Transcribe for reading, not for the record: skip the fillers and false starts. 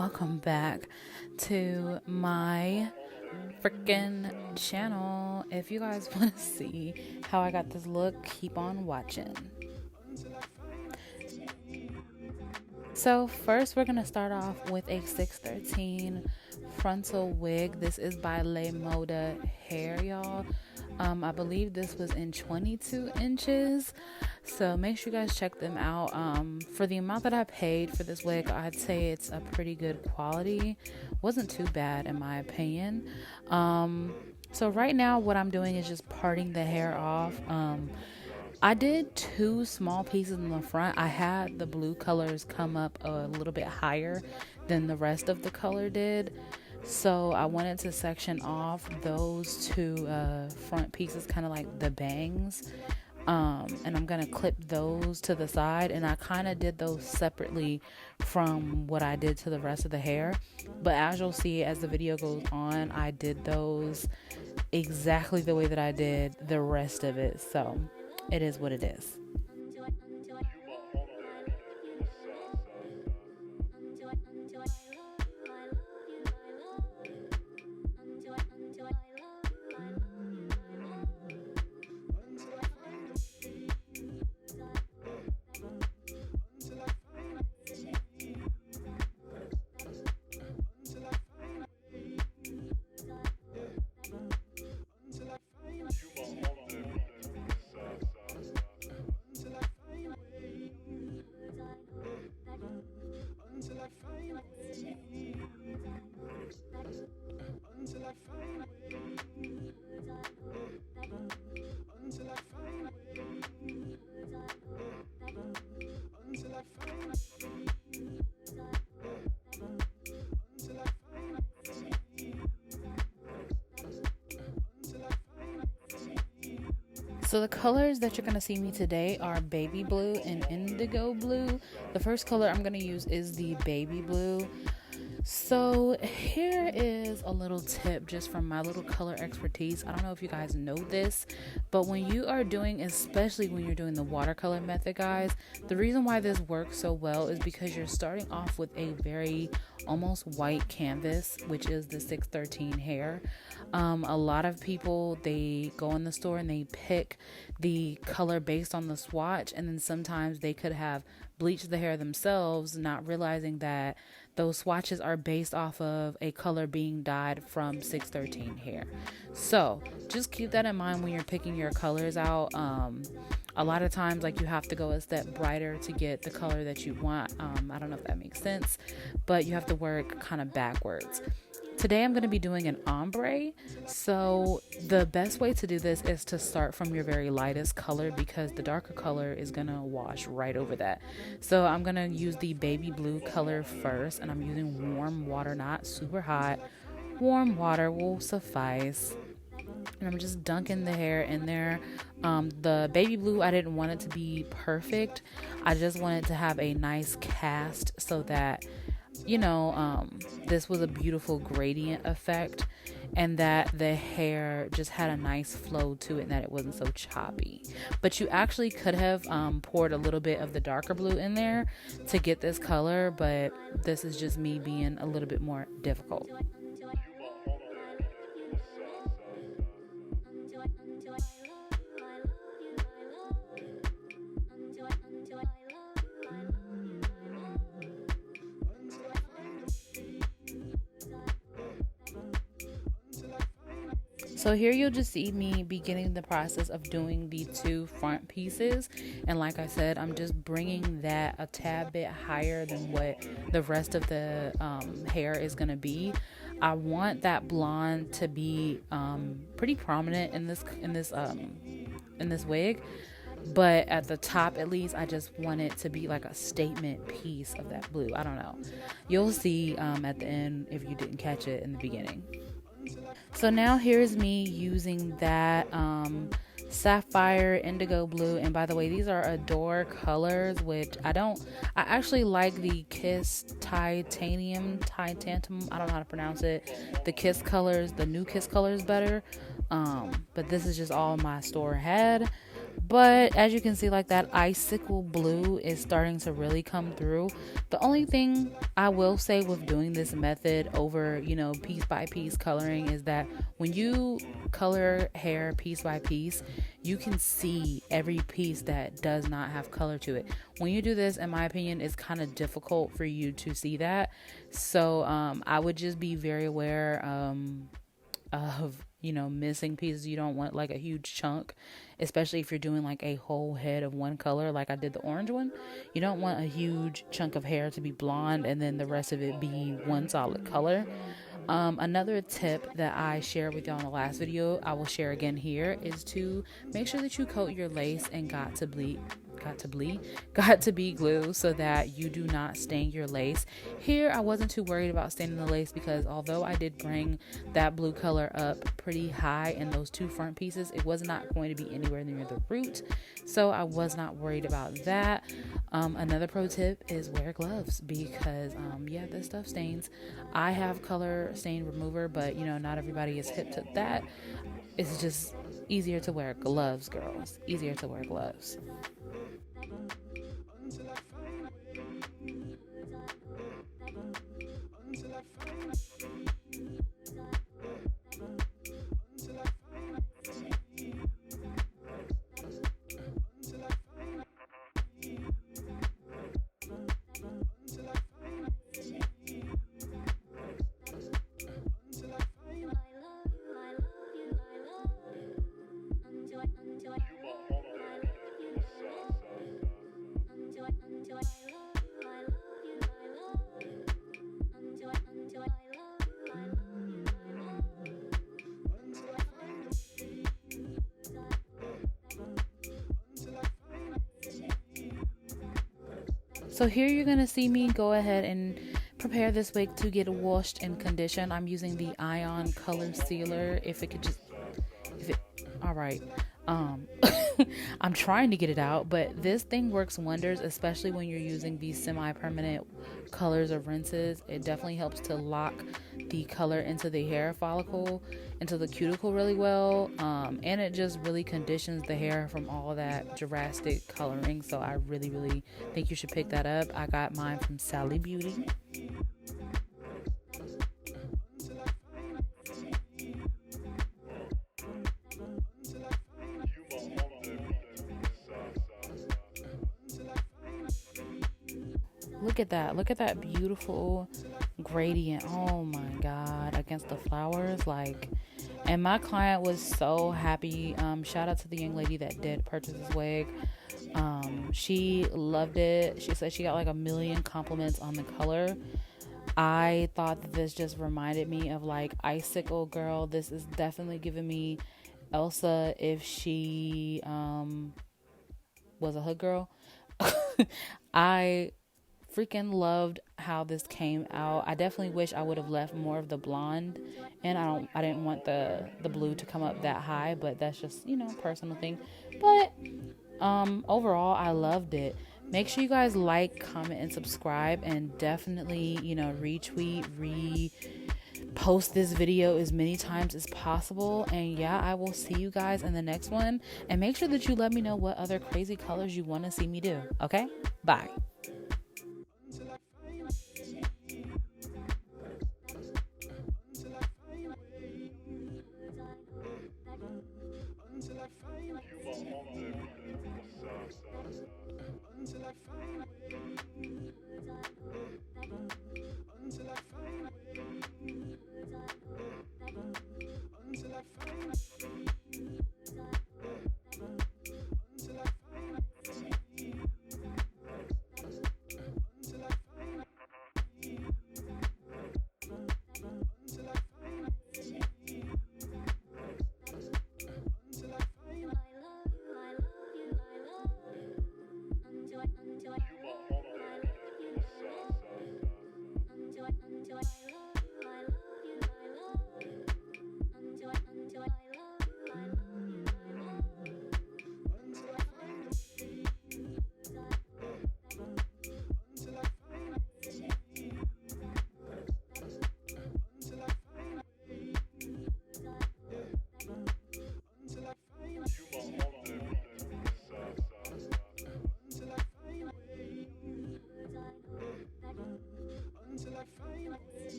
welcome back to my freaking channel. If you guys want to see how I got this look, keep on watching. So first we're gonna start off with a 613 frontal wig. This is by Lemoda hair, y'all. I believe this was in 22 inches, so make sure you guys check them out. For the amount that I paid for this wig, I'd say it's a pretty good quality. Wasn't too bad in my opinion. So right now what I'm doing is just parting the hair off. I did two small pieces in the front. I had the blue colors come up a little bit higher than the rest of the color did. So I wanted to section off those two front pieces, kind of like the bangs. And I'm going to clip those to the side. And I kind of did those separately from what I did to the rest of the hair. But as you'll see as the video goes on, I did those exactly the way that I did the rest of it. So it is what it is. So the colors that you're going to see me today are baby blue and indigo blue. The first color I'm going to use is the baby blue. So here is a little tip just from my little color expertise. I don't know if you guys know this, but when you are doing, especially when you're doing the watercolor method, guys, the reason why this works so well is because you're starting off with a very almost white canvas, which is the 613 hair. A lot of people, they go in the store and they pick the color based on the swatch, and then sometimes they could have bleached the hair themselves, not realizing that those swatches are based off of a color being dyed from 613 hair. So just keep that in mind when you're picking your colors out. A lot of times, like, you have to go a step brighter to get the color that you want. I don't know if that makes sense, but you have to work kind of backwards. Today I'm going to be doing an ombre. So the best way to do this is to start from your very lightest color, because the darker color is going to wash right over that. So I'm going to use the baby blue color first, and I'm using warm water, not super hot. Warm water will suffice. And I'm just dunking the hair in there. The baby blue, I didn't want it to be perfect. I just wanted to have a nice cast so that, you know, this was a beautiful gradient effect, and that the hair just had a nice flow to it and that it wasn't so choppy. But you actually could have poured a little bit of the darker blue in there to get this color, but this is just me being a little bit more difficult. So here you'll just see me beginning the process of doing the two front pieces. And like I said, I'm just bringing that a tad bit higher than what the rest of the hair is going to be. I want that blonde to be pretty prominent in this wig. But at the top, at least, I just want it to be like a statement piece of that blue. I don't know. You'll see at the end if you didn't catch it in the beginning. So now here's me using that sapphire indigo blue, and by the way, these are Adore colors, which I actually like the Kiss Titanium, I don't know how to pronounce it, the Kiss colors, the new Kiss colors better, but this is just all my store had. But as you can see, like, that icicle blue is starting to really come through. The only thing I will say with doing this method over, you know, piece by piece coloring is that when you color hair piece by piece, you can see every piece that does not have color to it. When you do this, in my opinion, it's kind of difficult for you to see that. So I would just be very aware of, you know, missing pieces. You don't want like a huge chunk, especially if you're doing like a whole head of one color, like I did the orange one. You don't want a huge chunk of hair to be blonde and then the rest of it be one solid color. Another tip that I shared with y'all in the last video, I will share again here, is to make sure that you coat your lace in got to be glue so that you do not stain your lace. Here I wasn't too worried about staining the lace because although I did bring that blue color up pretty high in those two front pieces, it was not going to be anywhere near the root, so I was not worried about that. Another pro tip is wear gloves because yeah, this stuff stains. I have color stain remover, but you know, not everybody is hip to that. It's just easier to wear gloves, girls. Easier to wear gloves. So here you're gonna see me go ahead and prepare this wig to get washed and conditioned. I'm using the Ion Color Sealer. All right. I'm trying to get it out, but this thing works wonders, especially when you're using these semi-permanent colors or rinses. It definitely helps to lock the color into the hair follicle, into the cuticle really well, and it just really conditions the hair from all that drastic coloring. So I really think you should pick that up. I got mine from Sally Beauty. Look at that beautiful gradient. Oh my god, against the flowers. Like, and my client was so happy. Shout out to the young lady that did purchase this wig. She loved it. She said she got like 1 million compliments on the color. I thought that this just reminded me of like Icicle Girl. This is definitely giving me Elsa if she was a hood girl. I freaking loved how this came out. I definitely wish I would have left more of the blonde, and I didn't want the blue to come up that high, but that's just, you know, personal thing. But overall I loved it. Make sure you guys like, comment, and subscribe, and definitely, you know, retweet, post this video as many times as possible. And yeah, I will see you guys in the next one, and make sure that you let me know what other crazy colors you want to see me do. Okay, bye.